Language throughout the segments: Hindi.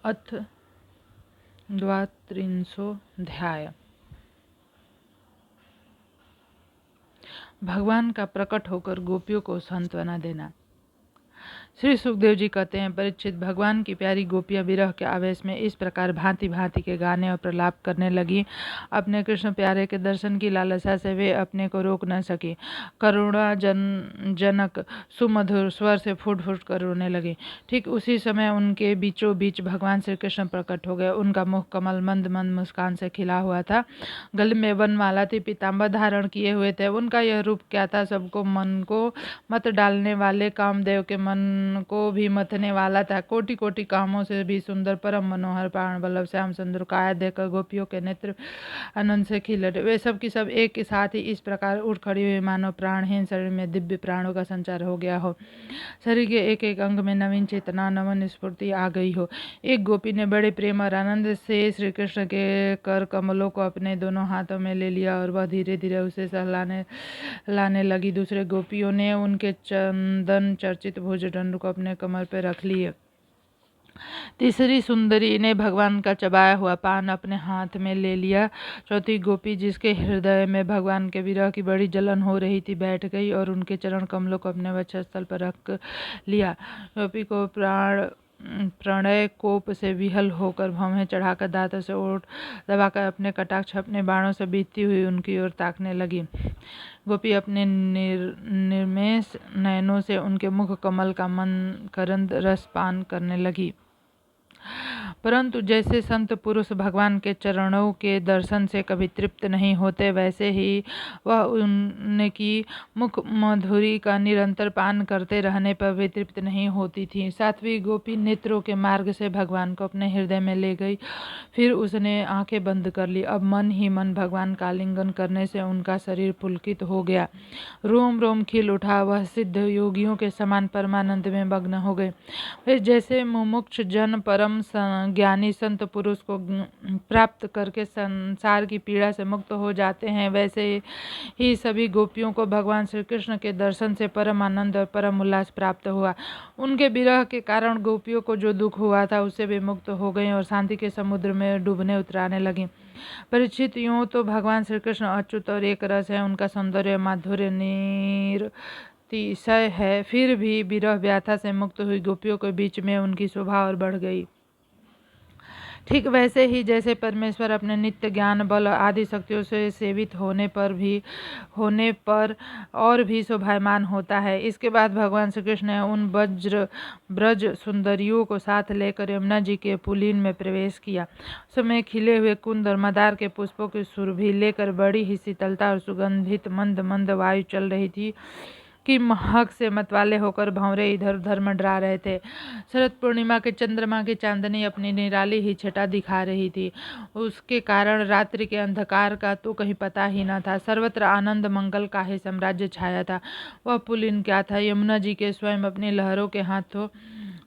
अथ द्वात्रिंशोऽध्याय। भगवान का प्रकट होकर गोपियों को सांत्वना देना। श्री सुखदेव जी कहते हैं, परीक्षित, भगवान की प्यारी गोपियां विरह के आवेश में इस प्रकार भांति भांति के गाने और प्रलाप करने लगी। अपने कृष्ण प्यारे के दर्शन की लालसा से वे अपने को रोक न सकी। करुणा जनक सुमधुर स्वर से फूट फूट कर रोने लगी। ठीक उसी समय उनके बीचों बीच भगवान श्री कृष्ण प्रकट हो गए। उनका मुख कमल मंद मंद मुस्कान से खिला हुआ था। गले में वनमाला थी, पीताम्बर धारण किए हुए थे। उनका यह रूप क्या था, सबको मन को मत डालने वाले, कामदेव के मन को भी मथने वाला था। कोटि कोटि कामों से भी सुंदर, परम मनोहर, प्राण वल्लभ, श्याम सुंदर काया देखकर गोपियों के नेत्र आनंद से खिल उठे। वे सब की सब एक के साथ ही इस प्रकार उठ खड़ी हुई मानो प्राणहीन शरीर में दिव्य प्राणों का संचार हो गया हो। शरीर के एक एक अंग में नवीन चेतना, नवन स्फूर्ति आ गई हो। एक गोपी ने बड़े प्रेम और आनंद से श्री कृष्ण के कर कमलों को अपने दोनों हाथों में ले लिया और वह धीरे धीरे उसे सहलाने लगी। दूसरे गोपियों ने उनके चंदन चर्चित भुजदंड को अपने कमर पर रख लिए। तीसरी सुंदरी ने भगवान का चबाया हुआ पान अपने हाथ में ले लिया। चौथी गोपी, जिसके हृदय में भगवान के विरह की बड़ी जलन हो रही थी, बैठ गई और उनके चरण कमलों को अपने वक्षस्थल पर रख लिया। गोपी को प्रणय कोप से विहल होकर भौहें चढ़ाकर दांतों से ओठ दबाकर अपने कटाक्ष अपने बाणों से बीतती हुई उनकी ओर ताकने लगी। गोपी अपने निर्मेष नयनों से उनके मुख कमल का मन करंद रस पान करने लगी। परंतु जैसे संत पुरुष भगवान के चरणों के दर्शन से कभी तृप्त नहीं होते, वैसे ही वह उनकी मुख मधुरी का निरंतर पान करते रहने पर भी तृप्त नहीं होती थी। सातवीं गोपी नेत्रों के मार्ग से भगवान को अपने हृदय में ले गई। फिर उसने आंखें बंद कर ली। अब मन ही मन भगवान का आलिंगन करने से उनका शरीर पुलकित हो गया, रोम रोम खिल उठा। वह सिद्ध योगियों के समान परमानंद में मग्न हो गए। फिर जैसे मुमुक्ष जन परम ज्ञानी संत पुरुष को प्राप्त करके संसार की पीड़ा से मुक्त हो जाते हैं, वैसे ही सभी गोपियों को भगवान श्री कृष्ण के दर्शन से परम आनंद और परम उल्लास प्राप्त हुआ। उनके विरह के कारण गोपियों को जो दुख हुआ था, उससे भी मुक्त हो गई और शांति के समुद्र में डूबने उतराने लगी। परीक्षित, यूं तो भगवान श्री कृष्ण अच्युत और एक रस है, उनका सौंदर्य माधुर्य निरतिशय है। फिर भी विरह व्याथा से मुक्त हुई गोपियों के बीच में उनकी शोभा और बढ़ गई। ठीक वैसे ही जैसे परमेश्वर अपने नित्य ज्ञान, बल आदि शक्तियों से सेवित होने पर और भी शोभायमान होता है। इसके बाद भगवान श्री कृष्ण ने उन ब्रज सुंदरियों को साथ लेकर यमुना जी के पुलिन में प्रवेश किया। उसमें खिले हुए कुंद और मदार के पुष्पों की सुरभि लेकर बड़ी ही शीतलता और सुगंधित मंद मंद वायु चल रही थी कि महक से मतवाले होकर भंवरे इधर उधर मंडरा रहे थे। शरद पूर्णिमा के चंद्रमा की चांदनी अपनी निराली ही छटा दिखा रही थी। उसके कारण रात्रि के अंधकार का तो कहीं पता ही न था। सर्वत्र आनंद मंगल का ही साम्राज्य छाया था। वह पुलिन क्या था, यमुना जी के स्वयं अपनी लहरों के हाथों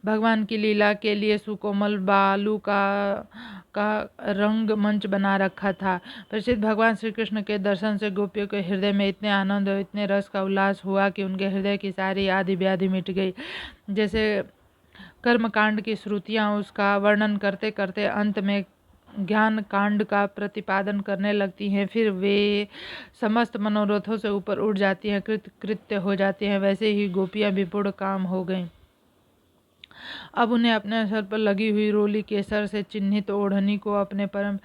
भगवान की लीला के लिए सुकोमल बालू का रंग मंच बना रखा था। प्रसिद्ध भगवान श्री कृष्ण के दर्शन से गोपियों के हृदय में इतने आनंद और इतने रस का उल्लास हुआ कि उनके हृदय की सारी आदि व्याधि मिट गई। जैसे कर्मकांड की श्रुतियाँ उसका वर्णन करते करते अंत में ज्ञान कांड का प्रतिपादन करने लगती हैं, फिर वे समस्त मनोरथों से ऊपर उठ जाती हैं, कृत्य हो जाती हैं, वैसे ही गोपियाँ भी पूर्ण काम हो गईं। अब उन्हें अपने सर पर लगी हुई रोली केसर से चिन्हित ओढ़नी को अपने परम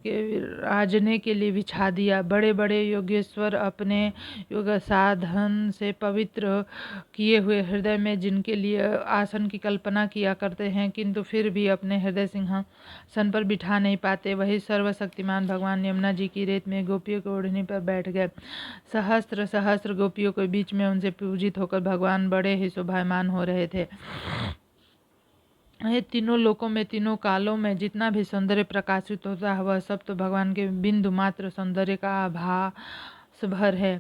के राजने के लिए बिछा दिया। बड़े बड़े योगेश्वर अपने योग साधन से पवित्र किए हुए हृदय में जिनके लिए आसन की कल्पना किया करते हैं, किंतु फिर भी अपने हृदय सिंहासन पर बिठा नहीं पाते, वही सर्वशक्तिमान भगवान यमुना जी की रेत में गोपियों की ओढ़नी पर बैठ गए। सहस्त्र सहस्त्र गोपियों के बीच में उनसे पूजित होकर भगवान बड़े ही शोभायमान हो रहे थे। ये तीनों लोकों में, तीनों कालों में जितना भी सौंदर्य प्रकाशित होता है, वह सब तो भगवान के बिंदु मात्र सौंदर्य का आभास भर है।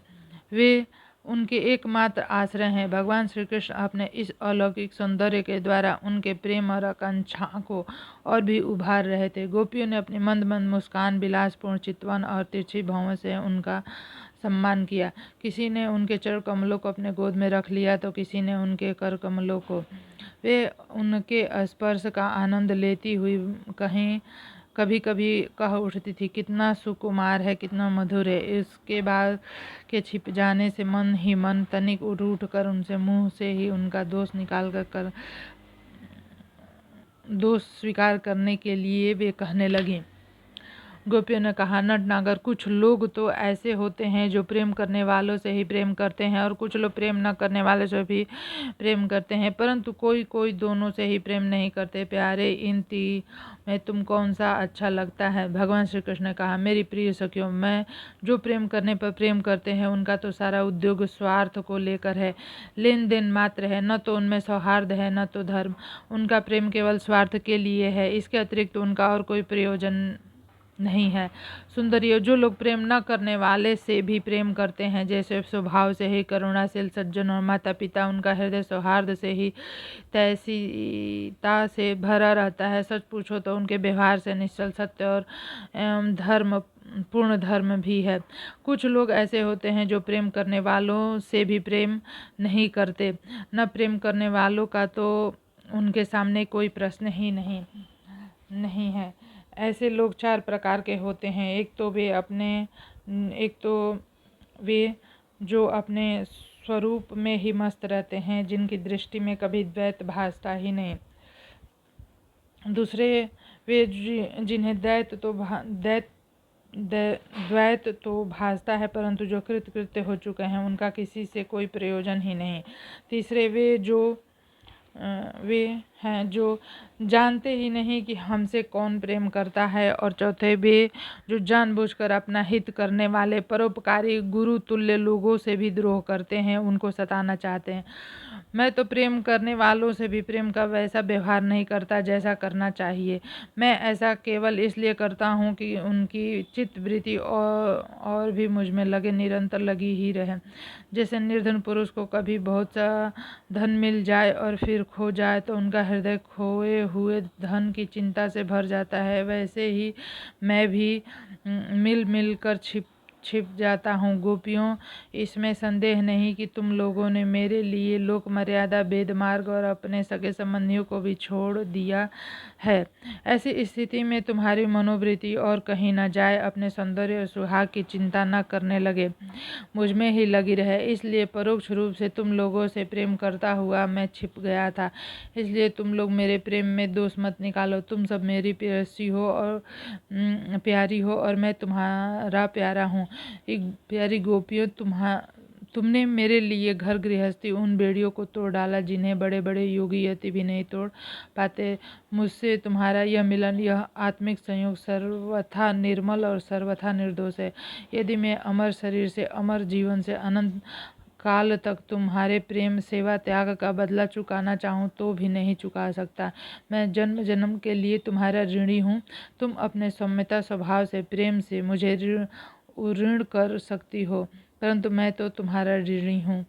वे उनके एकमात्र आश्रय हैं। भगवान श्री कृष्ण अपने इस अलौकिक सौंदर्य के द्वारा उनके प्रेम और आकांक्षा को और भी उभार रहे थे। गोपियों ने अपनी मंद मंद मुस्कान, विलासपूर्ण चितवन और तिरछी भौहों से उनका सम्मान किया। किसी ने उनके चरण कमलों को अपने गोद में रख लिया तो किसी ने उनके कर कमलों को। वे उनके स्पर्श का आनंद लेती हुई कभी कभी कह उठती थी, कितना सुकुमार है, कितना मधुर है। इसके बाद के छिप जाने से मन ही मन तनिक उठ कर उनसे मुंह से ही उनका दोष निकाल कर दोष स्वीकार करने के लिए वे कहने लगी। गोपियों ने कहा, नटनागर, कुछ लोग तो ऐसे होते हैं जो प्रेम करने वालों से ही प्रेम करते हैं और कुछ लोग प्रेम न करने वालों से भी प्रेम करते हैं, परंतु कोई कोई दोनों से ही प्रेम नहीं करते। प्यारे, इन तीन में तुम कौन सा अच्छा लगता है? भगवान श्री कृष्ण ने कहा, मेरी प्रिय सखियों, मैं जो प्रेम करने पर प्रेम करते हैं उनका तो सारा उद्योग स्वार्थ को लेकर है, लेन देन मात्र है, न तो उनमें सौहार्द है न तो धर्म। उनका प्रेम केवल स्वार्थ के लिए है, इसके अतिरिक्त उनका और कोई प्रयोजन नहीं है। सुंदरियों, जो लोग प्रेम न करने वाले से भी प्रेम करते हैं, जैसे स्वभाव से ही करुणाशील सज्जन और माता पिता, उनका हृदय सौहार्द से ही तैसीता से भरा रहता है। सच पूछो तो उनके व्यवहार से निश्चल सत्य और धर्म पूर्ण धर्म भी है। कुछ लोग ऐसे होते हैं जो प्रेम करने वालों से भी प्रेम नहीं करते। न प्रेम करने वालों का तो उनके सामने कोई प्रश्न ही नहीं है। ऐसे लोग चार प्रकार के होते हैं। एक तो वे जो अपने स्वरूप में ही मस्त रहते हैं, जिनकी दृष्टि में कभी द्वैत भासता ही नहीं। दूसरे वे जिन्हें द्वैत तो भासता है, परंतु जो कृत्य हो चुके हैं, उनका किसी से कोई प्रयोजन ही नहीं। तीसरे वे हैं जो जानते ही नहीं कि हमसे कौन प्रेम करता है। और चौथे वे जो जानबूझकर अपना हित करने वाले परोपकारी गुरु तुल्य लोगों से भी द्रोह करते हैं, उनको सताना चाहते हैं। मैं तो प्रेम करने वालों से भी प्रेम का वैसा व्यवहार नहीं करता जैसा करना चाहिए। मैं ऐसा केवल इसलिए करता हूँ कि उनकी चित्तवृत्ति और भी मुझ में निरंतर लगी ही रहे। जैसे निर्धन पुरुष को कभी बहुत सा धन मिल जाए और फिर खो जाए तो उनका हृदय खोए हुए धन की चिंता से भर जाता है, वैसे ही मैं भी मिल कर छिप जाता हूँ। गोपियों, इसमें संदेह नहीं कि तुम लोगों ने मेरे लिए लोक मर्यादा, वेद मार्ग और अपने सगे संबंधियों को भी छोड़ दिया है। ऐसी स्थिति में तुम्हारी मनोवृत्ति और कहीं न जाए, अपने सौंदर्य और सुहाग की चिंता न करने लगे, मुझ में ही लगी रहे। इसलिए परोक्ष रूप से तुम लोगों से प्रेम करता हुआ मैं छिप गया था। इसलिए तुम लोग मेरे प्रेम में दोष मत निकालो। तुम सब मेरी प्रेयसी हो और प्यारी हो और मैं तुम्हारा प्यारा हूँ। प्यारी गोपियों, तुमने मेरे लिए घर गृहस्थी उन बेड़ियों को तोड़ डाला जिन्हें बड़े बड़े योगी यति भी नहीं तोड़ पाते। मुझसे तुम्हारा यह मिलन, यह आत्मिक संयोग सर्वथा निर्मल और सर्वथा निर्दोष है। यदि मैं अमर शरीर से, अमर जीवन से अनंत काल तक तुम्हारे प्रेम सेवा त्याग का बदला चुकाना चाहूँ तो भी नहीं चुका सकता। मैं जन्म जन्म के लिए तुम्हारा ऋणी हूँ। तुम अपने सौम्यता स्वभाव से, प्रेम से मुझे ऋण कर सकती हो, परंतु मैं तो तुम्हारा ऋणी हूँ।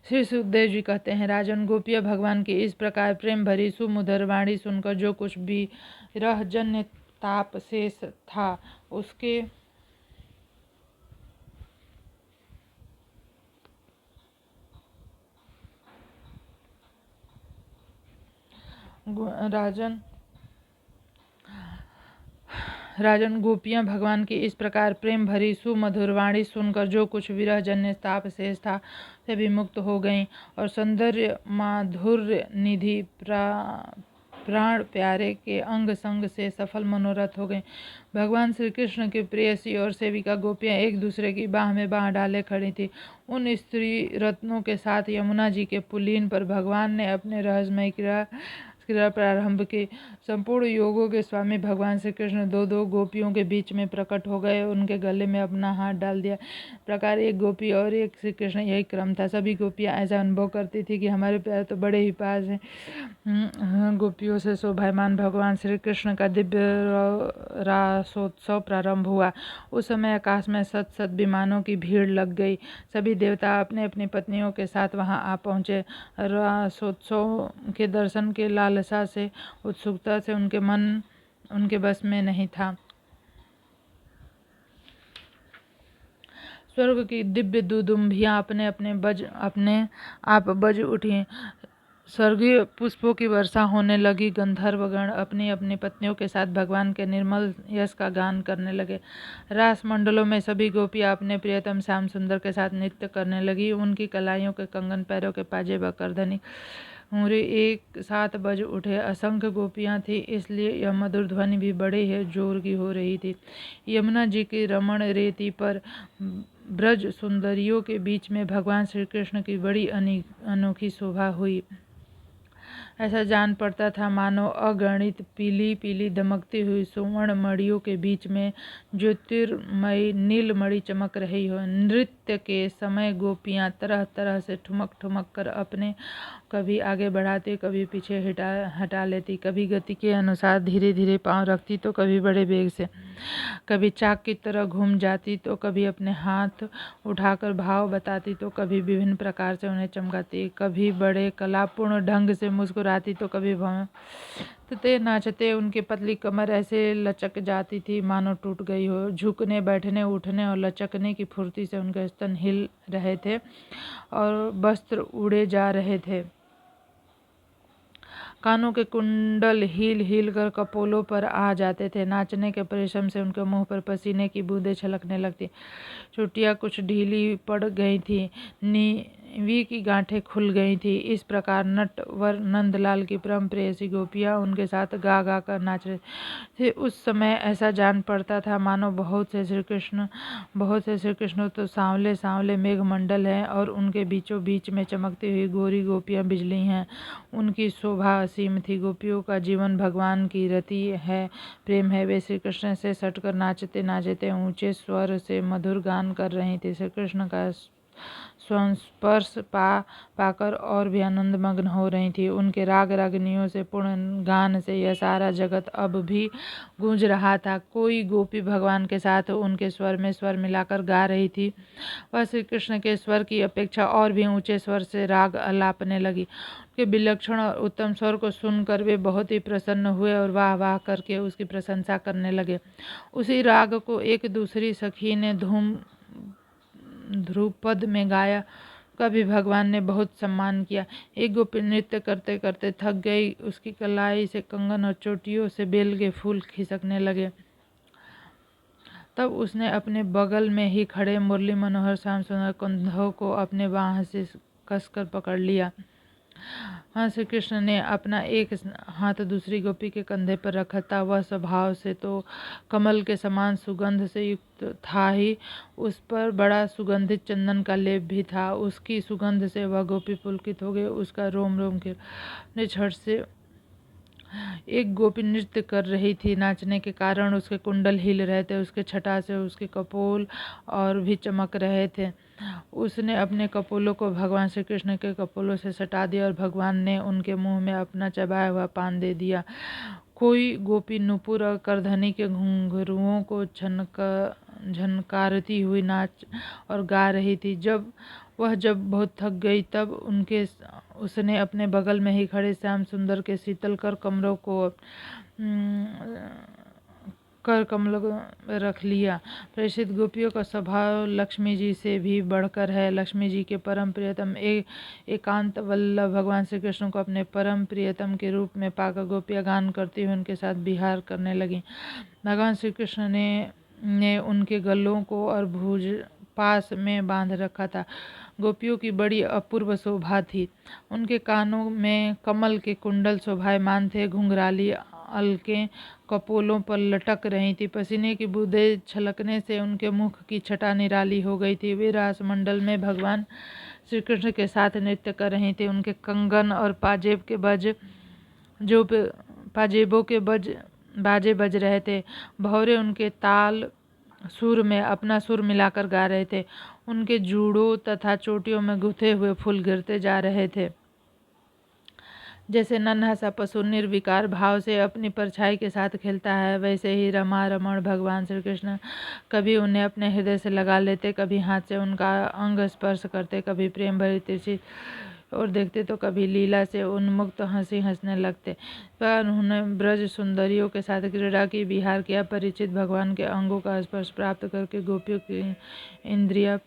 श्री सुखदेव जी कहते हैं, राजन, गोपियाँ भगवान की इस प्रकार प्रेम भरी सुमधुर वाणी सुनकर जो कुछ भी विरहजन्य ताप शेष था उसके राजन, गोपियाँ भगवान की इस प्रकार प्रेम भरी सुमधुर वाणी सुनकर जो कुछ विरहजन्य ताप शेष था से भी मुक्त हो गईं और सौंदर्य माधुर्य निधि प्राण प्यारे के अंग संग से सफल मनोरथ हो गए। भगवान श्री कृष्ण की प्रेयसी और सेविका गोपियाँ एक दूसरे की बाह में बाह डाले खड़ी थी। उन स्त्री रत्नों के साथ यमुना जी के पुलीन पर भगवान ने अपने रहस्यमय क्रिया प्रारंभ की। संपूर्ण योगों के स्वामी भगवान श्री कृष्ण दो दो गोपियों के बीच में प्रकट हो गए, उनके गले में अपना हाथ डाल दिया। प्रकार एक गोपी और एक श्री कृष्ण, यही क्रम था। सभी गोपियां ऐसा अनुभव करती थी कि हमारे प्यार तो बड़े ही पास हैं। गोपियों से शोभायमान भगवान श्री कृष्ण का दिव्य रासोत्सव प्रारंभ हुआ। उस समय आकाश में सत सत विमानों की भीड़ लग गई। सभी देवता अपने अपनी पत्नियों के साथ वहां आ पहुंचे। रासोत्सव के दर्शन के लालसा से, उत्सुकता से उनके मन उनके बस में नहीं था। स्वर्ग की दिव्य दुदुम्बियाँ अपने आप बज उठी। स्वर्गीय पुष्पों की वर्षा होने लगी। गंधर्वगण अपनी अपनी पत्नियों के साथ भगवान के निर्मल यश का गान करने लगे। रास मंडलों में सभी गोपियाँ अपने प्रियतम श्याम सुंदर के साथ नृत्य करने लगी। उनकी कलाइयों के कंगन, पैरों के पाजेब, करधनी, घुंघरू एक साथ बज उठे। असंख्य गोपियाँ थी, इसलिए यह मधुर ध्वनि भी बड़े ही जोर की हो रही थी। यमुना जी की रमण रेती पर ब्रज सुंदरियों के बीच में भगवान श्री कृष्ण की बड़ी अनोखी शोभा हुई। ऐसा जान पड़ता था मानो अगणित पीली पीली दमकती हुई सुवर्ण मणियों के बीच में ज्योतिर्मयी नीलमणि चमक रही हो। नृत्य के समय गोपियाँ तरह तरह से ठुमक ठुमक कर अपने कभी आगे बढ़ाती, कभी पीछे हटा लेती, कभी गति के अनुसार धीरे धीरे पांव रखती तो कभी बड़े वेग से, कभी चाक की तरह घूम जाती तो कभी अपने हाथ उठाकर भाव बताती तो कभी विभिन्न प्रकार से उन्हें चमकाती, कभी बड़े कलापूर्ण ढंग से मुस्कुराती तो कभी भौंकते नाचते उनकी पतली कमर ऐसे लचक जाती थी मानो टूट गई हो। झुकने, बैठने, उठने और लचकने की फुर्ती से उनके स्तन हिल रहे थे और वस्त्र उड़े जा रहे थे। कानों के कुंडल हिल हिल कर कपोलों पर आ जाते थे। नाचने के परिश्रम से उनके मुंह पर पसीने की बूंदें छलकने लगती। चुटिया कुछ ढीली पड़ गई थी, नीवी की गांठें खुल गई थी। इस प्रकार नटवर नंदलाल की परम प्रेयसी गोपियाँ उनके साथ गा गा कर नाच रहे थे। उस समय ऐसा जान पड़ता था मानो बहुत से श्री कृष्ण तो सांवले सांवले मेघमंडल हैं और उनके बीचों बीच में चमकती हुई गोरी गोपियाँ बिजली हैं। उनकी शोभा असीम थी। गोपियों का जीवन भगवान की रति है, प्रेम है। वे श्री कृष्ण से सटकर नाचते नाचते ऊंचे स्वर से मधुर गान कर रही थी। श्री कृष्ण का संस्पर्श पाकर और भी आनंदमग्न हो रही थी। उनके राग रागनियों से पूर्ण गान से यह सारा जगत अब भी गूंज रहा था। कोई गोपी भगवान के साथ उनके स्वर में स्वर मिलाकर गा रही थी। वह श्री कृष्ण के स्वर की अपेक्षा और भी ऊंचे स्वर से राग अलापने लगी। उनके विलक्षण और उत्तम स्वर को सुनकर वे बहुत ही प्रसन्न हुए और वाह वाह करके उसकी प्रशंसा करने लगे। उसी राग को एक दूसरी सखी ने ध्रुपद में गाया। कभी भगवान ने बहुत सम्मान किया। एक गोपी नृत्य करते करते थक गई। उसकी कलाई से कंगन और चोटियों से बेल के फूल खिसकने लगे। तब उसने अपने बगल में ही खड़े मुरली मनोहर श्याम सुंदर कंधों को अपने बाह से कसकर पकड़ लिया। हाँ, श्री कृष्ण ने अपना एक हाथ दूसरी गोपी के कंधे पर रखा था। वह स्वभाव से तो कमल के समान सुगंध से युक्त था ही, उस पर बड़ा सुगंधित चंदन का लेप भी था। उसकी सुगंध से वह गोपी पुलकित हो गई। उसका रोम रोम के छठ से एक गोपी नृत्य कर रही थी। नाचने के कारण उसके कुंडल हिल रहे थे। उसके छटा से उसके कपोल और भी चमक रहे थे। उसने अपने कपोलों को भगवान श्री कृष्ण के कपोलों से सटा दिया और भगवान ने उनके मुंह में अपना चबाया हुआ पान दे दिया। कोई गोपी नुपुर और करधनी के घुंघरुओं को झनकारती हुई नाच और गा रही थी। जब बहुत थक गई तब उसने अपने बगल में ही खड़े श्याम सुंदर के शीतल कर कमलों रख लिया। प्रेषित गोपियों का स्वभाव लक्ष्मी जी से भी बढ़कर है। लक्ष्मी जी के परम प्रियतम एकांत वल्लभ भगवान श्री कृष्ण को अपने परम प्रियतम के रूप में पाकर गोपियाँ गान करती हुई उनके साथ विहार करने लगी। भगवान श्री कृष्ण ने उनके गलों को और भुज पास में बांध रखा था। गोपियों की बड़ी अपूर्व शोभा थी। उनके कानों में कमल के कुंडल शोभायमान थे। घुंघराली अलकें कपोलों पर लटक रही थी। पसीने की बूंदें छलकने से उनके मुख की छटा निराली हो गई थी। वे रास मंडल में भगवान श्री कृष्ण के साथ नृत्य कर रही थी। उनके कंगन और पाजेबों के बाजे बज रहे थे। भौरे उनके ताल सुर में अपना सुर मिलाकर गा रहे थे। उनके जूड़ों तथा चोटियों में गुथे हुए फूल गिरते जा रहे थे। जैसे नन्हा सा पशु निर्विकार भाव से अपनी परछाई के साथ खेलता है, वैसे ही रमण भगवान श्री कृष्ण कभी उन्हें अपने हृदय से लगा लेते, कभी हाथ से उनका अंग स्पर्श करते, कभी प्रेम भरी तिरछी और देखते तो कभी लीला से उन्मुक्त हंसी हंसने लगते। पर उन्होंने ब्रज सुंदरियों के साथ क्रीड़ा की, विहार किया। परिचित भगवान के अंगों का स्पर्श प्राप्त करके गोपियों की इंद्रिया